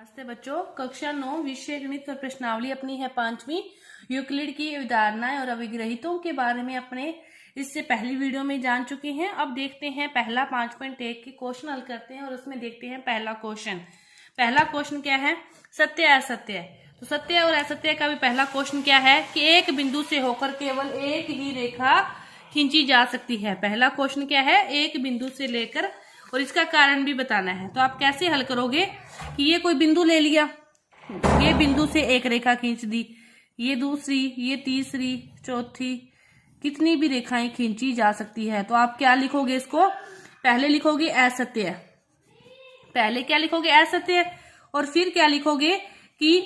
नमस्ते बच्चों, कक्षा 9 विषय गणित और प्रश्नावली अपनी है 5वीं। यूक्लिड की अवधारणाएं और अभिग्रहितों के बारे में अपने इससे पहली वीडियो में जान चुके हैं। अब देखते हैं पहला 5.1 के क्वेश्चन हल करते हैं और उसमें देखते हैं पहला क्वेश्चन क्या है, सत्य असत्य। तो सत्य और असत्य का भी पहला क्वेश्चन क्या है कि एक बिंदु से होकर केवल एक ही रेखा खींची जा सकती है। पहला क्वेश्चन क्या है, एक बिंदु से लेकर, और इसका कारण भी बताना है। तो आप कैसे हल करोगे कि ये कोई बिंदु ले लिया, ये बिंदु से एक रेखा खींच दी, ये दूसरी, ये तीसरी, चौथी, कितनी भी रेखाएं खींची जा सकती है। तो आप क्या लिखोगे, इसको पहले लिखोगे असत्य, पहले क्या लिखोगे असत्य, और फिर क्या लिखोगे कि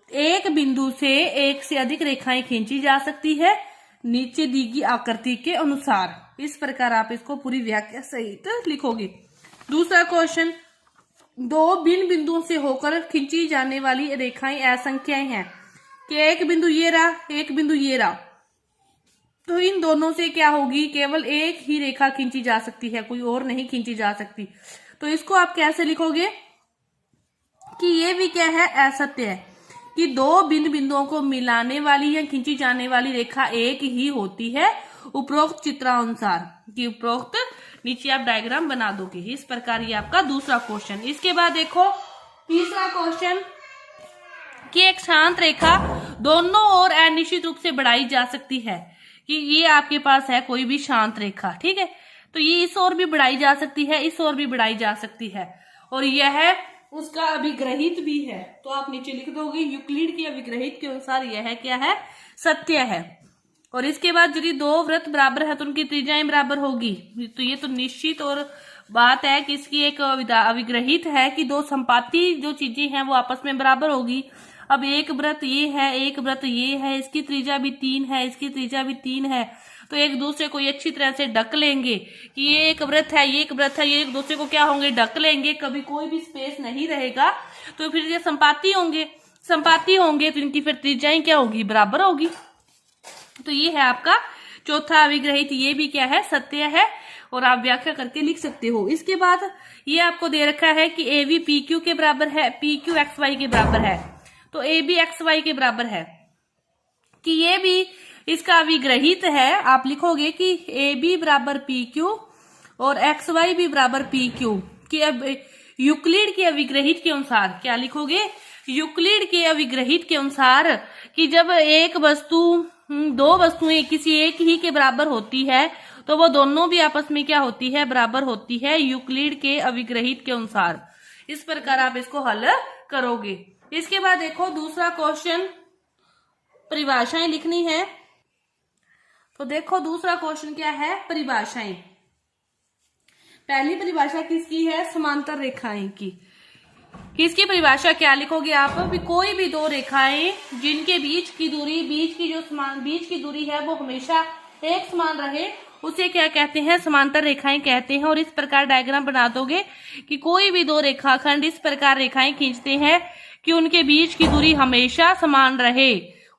एक बिंदु से एक से अधिक रेखाएं खींची जा सकती है नीचे दी गई आकृति के अनुसार। इस प्रकार आप इसको पूरी व्याख्या सहित लिखोगे। दूसरा क्वेश्चन, दो भिन्न बिंदुओं से होकर खींची जाने वाली रेखाएं असंख्याएं हैं कि एक बिंदु ये रहा, एक बिंदु ये रहा, तो इन दोनों से क्या होगी, केवल एक ही रेखा खींची जा सकती है, कोई और नहीं खींची जा सकती। तो इसको आप कैसे लिखोगे कि ये भी क्या है, असत्य है कि दो भिन्न बिंदुओं को मिलाने वाली या खींची जाने वाली रेखा एक ही होती है उपरोक्त चित्रानुसार। कि उपरोक्त, नीचे आप डायग्राम बना दोगे। इस प्रकार ये आपका दूसरा क्वेश्चन। इसके बाद देखो तीसरा क्वेश्चन कि एक शांत रेखा दोनों ओर अनिश्चित रूप से बढ़ाई जा सकती है। कि ये आपके पास है कोई भी शांत रेखा, ठीक है, तो ये इस ओर भी बढ़ाई जा सकती है, इस ओर भी बढ़ाई जा सकती है, और यह उसका अभिग्रहित भी है। तो आप नीचे लिख दोगे यूक्लिड की अभिग्रहित के अनुसार यह क्या है, सत्य है। और इसके बाद यदि दो वृत्त बराबर है तो उनकी त्रिज्याएं बराबर होगी। तो ये तो निश्चित और बात है कि इसकी एक अभिग्रहित है कि दो संपाती जो चीजें हैं वो आपस में बराबर होगी। अब एक वृत्त ये है, एक वृत्त ये है, इसकी त्रिज्या भी 3 है, इसकी त्रिज्या भी 3 है, तो एक दूसरे को ये अच्छी तरह से ढक लेंगे कि ये एक वृत्त है, ये एक वृत्त है, ये एक दूसरे को क्या होंगे, ढक लेंगे, कभी कोई भी स्पेस नहीं रहेगा। तो फिर ये संपाती होंगे तो इनकी फिर त्रिज्याएं क्या होगी, बराबर होगी। तो ये है आपका चौथा अभिग्रहित, ये भी क्या है, सत्य है, और आप व्याख्या करके लिख सकते हो। इसके बाद ये आपको दे रखा है कि ए बी पी क्यू के बराबर है, पी क्यू एक्स वाई के बराबर है, तो ए बी एक्स वाई के बराबर है कि ये भी इसका अभिग्रहित है। आप लिखोगे कि ए बी बराबर पी क्यू और एक्स वाई भी बराबर पी क्यू। कि अब यूक्लिड के अभिग्रहित के अनुसार क्या लिखोगे, यूक्लिड के अभिग्रहित के अनुसार कि जब एक वस्तु दो वस्तुएं किसी एक ही के बराबर होती है तो वो दोनों भी आपस में क्या होती है, बराबर होती है, यूक्लिड के अभिग्रहित के अनुसार। इस प्रकार आप इसको हल करोगे। इसके बाद देखो दूसरा क्वेश्चन, परिभाषाएं लिखनी है। तो देखो दूसरा क्वेश्चन क्या है, परिभाषाएं। पहली परिभाषा किसकी है, समांतर रेखाएं की। किसकी परिभाषा क्या लिखोगे आप, भी कोई भी दो रेखाएं जिनके बीच की दूरी है वो हमेशा एक समान रहे, उसे क्या कहते हैं, समांतर रेखाएं कहते हैं। और इस प्रकार डायग्राम बना दोगे कि कोई भी दो रेखाखंड इस प्रकार रेखाएं खींचते हैं कि उनके बीच की दूरी हमेशा समान रहे,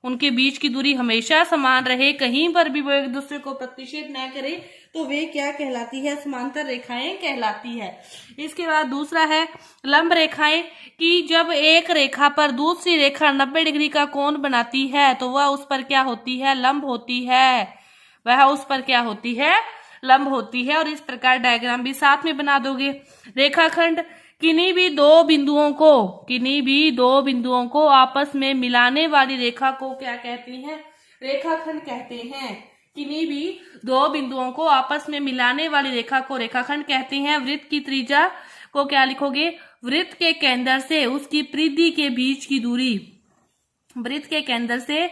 उनके बीच की दूरी हमेशा समान रहे, कहीं पर भी वो एक दूसरे को प्रतिच्छेद न करे, तो वे क्या कहलाती है, समांतर रेखाएं कहलाती है। इसके बाद दूसरा है लंब रेखाएं, कि जब एक रेखा पर दूसरी रेखा 90 डिग्री का कोण बनाती है तो वह उस पर क्या होती है, लंब होती है, वह उस पर क्या होती है, लंब होती है। और इस प्रकार डायग्राम भी साथ में बना दोगे। रेखाखंड, किन्हीं भी दो बिंदुओं को आपस में मिलाने वाली रेखा को क्या कहते हैं, रेखाखंड कहते हैं। किन्हीं भी दो बिंदुओं को आपस में मिलाने वाली रेखा को रेखाखंड कहते हैं। वृत्त की त्रिज्या को क्या लिखोगे, वृत्त के केंद्र से उसकी परिधि के बीच की दूरी, वृत्त के केंद्र से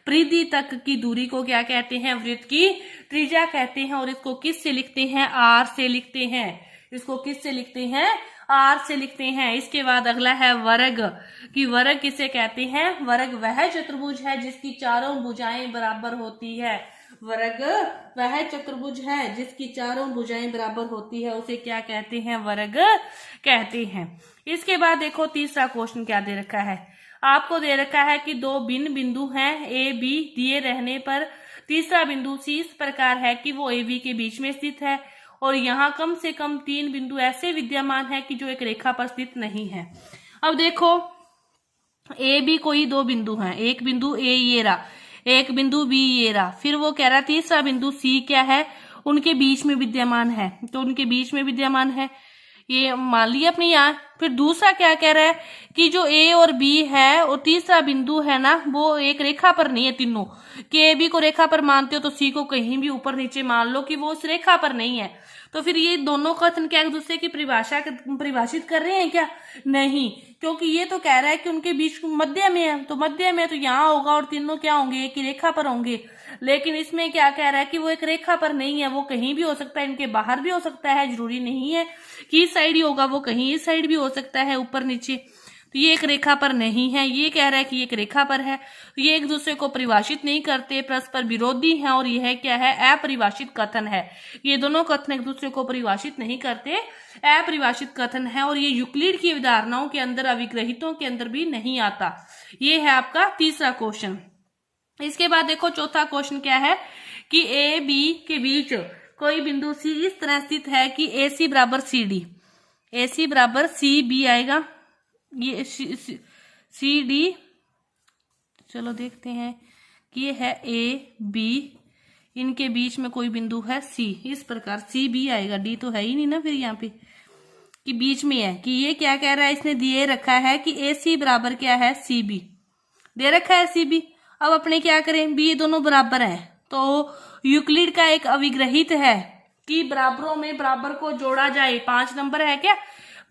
परिधि तक की दूरी को क्या कहते हैं, वृत्त की त्रिज्या कहते हैं। और इसको किस से लिखते हैं, आर से लिखते हैं। इसको किस से लिखते हैं, आर से लिखते हैं। इसके बाद अगला है वर्ग, कि वर्ग किसे कहते हैं, वर्ग वह चतुर्भुज है जिसकी चारों भुजाएं बराबर होती है। वर्ग वह चतुर्भुज है जिसकी चारों भुजाएं बराबर होती है, उसे क्या कहते हैं, वर्ग कहते हैं। इसके बाद देखो तीसरा क्वेश्चन क्या दे रखा है, आपको दे रखा है कि दो भिन्न बिंदु हैं ए बी दिए रहने पर तीसरा बिंदु सी इस प्रकार है कि वो ए बी के बीच में स्थित है, और यहाँ कम से कम 3 बिंदु ऐसे विद्यमान है कि जो एक रेखा पर स्थित नहीं है। अब देखो ए बी कोई दो बिंदु हैं, एक बिंदु ए ये रहा, एक बिंदु बी ये रहा, फिर वो कह रहा तीसरा बिंदु सी क्या है, उनके बीच में विद्यमान है, तो उनके बीच में विद्यमान है, ये मान लिया अपने यहाँ। फिर दूसरा क्या कह रहा है कि जो ए और बी है और तीसरा बिंदु है ना, वो एक रेखा पर नहीं है तीनों, कि ए बी को रेखा पर मानते हो तो सी को कहीं भी ऊपर नीचे मान लो कि वो उस रेखा पर नहीं है। तो फिर ये दोनों कथन क्या एक दूसरे की परिभाषित कर रहे हैं क्या? नहीं, क्योंकि ये तो कह रहा है कि उनके बीच मध्य में है, तो मध्य में तो यहाँ होगा और तीनों क्या होंगे, एक ही रेखा पर होंगे। लेकिन इसमें क्या कह रहा है कि वो एक रेखा पर नहीं है, वो कहीं भी हो सकता है, इनके बाहर भी हो सकता है, जरूरी नहीं है कि इस साइड ही होगा, वो कहीं इस साइड भी हो सकता है, ऊपर नीचे। तो ये एक रेखा पर नहीं है, ये कह रहा है कि ये एक रेखा पर है। तो ये एक दूसरे को परिभाषित नहीं करते, परस्पर विरोधी हैं, और यह क्या है, अपरिभाषित कथन है। ये दोनों कथन एक दूसरे को परिभाषित नहीं करते, अपरिभाषित कथन है, और ये यूक्लिड की अवधारणाओं के अंदर, अविग्रहितों के अंदर भी नहीं आता। ये है आपका तीसरा क्वेश्चन। इसके बाद देखो चौथा क्वेश्चन क्या है कि ए बी के बीच कोई बिंदु सी इस तरह स्थित है कि ए सी बराबर सी डी, ए सी बराबर सी बी आएगा, ये सी डी, चलो देखते हैं कि ये है ए बी, इनके बीच में कोई बिंदु है सी, इस प्रकार सी बी आएगा, डी तो है ही नहीं ना फिर यहाँ पे, कि बीच में है। कि ये क्या कह रहा है, इसने दिए रखा है कि ए सी बराबर क्या है, सी बी दे रखा है, सी बी। अब अपने क्या करें, बी दोनों बराबर हैं, तो यूक्लिड का एक अविग्रहित है कि बराबरों में बराबर को जोड़ा जाए, 5 नंबर है क्या,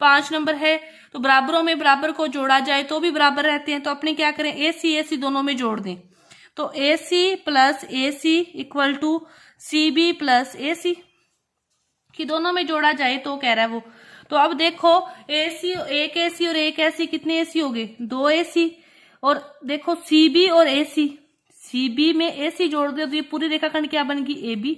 5 नंबर है, तो बराबरों में बराबर को जोड़ा जाए तो भी बराबर रहते हैं। तो अपने क्या करें, ए सी दोनों में जोड़ दें, तो A C plus A C equal to C B plus A C, कि दोनों में जोड़ा जाए तो कह रहा है वो। तो अब देखो ए सी, एक ए सी और एक ए सी, कितने ए सी हो गए, 2 ए सी, और देखो सी बी और ए सी, सी बी में ए सी जोड़ दो तो ये पूरी रेखाखंड क्या बन गई, ए बी,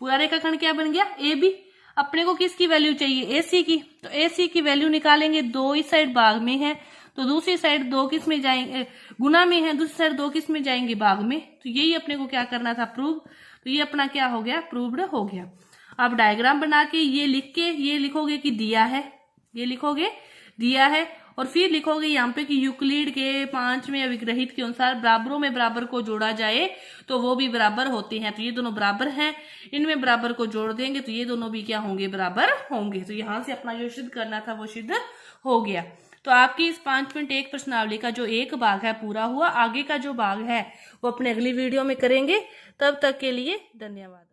पूरा रेखाखंड क्या बन गया, ए बी। अपने को किसकी वैल्यू चाहिए, ए सी की, तो ए सी की वैल्यू निकालेंगे, 2 इस साइड भाग में है तो दूसरी साइड 2 किस में जाएंगे, गुना में है, दूसरी साइड 2 किस में जाएंगे, भाग में। तो यही अपने को क्या करना था, प्रूव। तो ये अपना क्या हो गया, प्रूव्ड हो गया। अब डायग्राम बना के ये लिख के ये लिखोगे कि दिया है, ये लिखोगे दिया है, और फिर लिखोगे यहाँ पे कि यूक्लिड के 5वें अविग्रहित के अनुसार बराबरों में बराबर को जोड़ा जाए तो वो भी बराबर होते हैं। तो ये दोनों बराबर हैं, इनमें बराबर को जोड़ देंगे तो ये दोनों भी क्या होंगे, बराबर होंगे। तो यहाँ से अपना जो सिद्ध करना था वो सिद्ध हो गया। तो आपकी इस 5.1 प्रश्नावली का जो एक भाग है पूरा हुआ। आगे का जो भाग है वो अपने अगली वीडियो में करेंगे। तब तक के लिए धन्यवाद।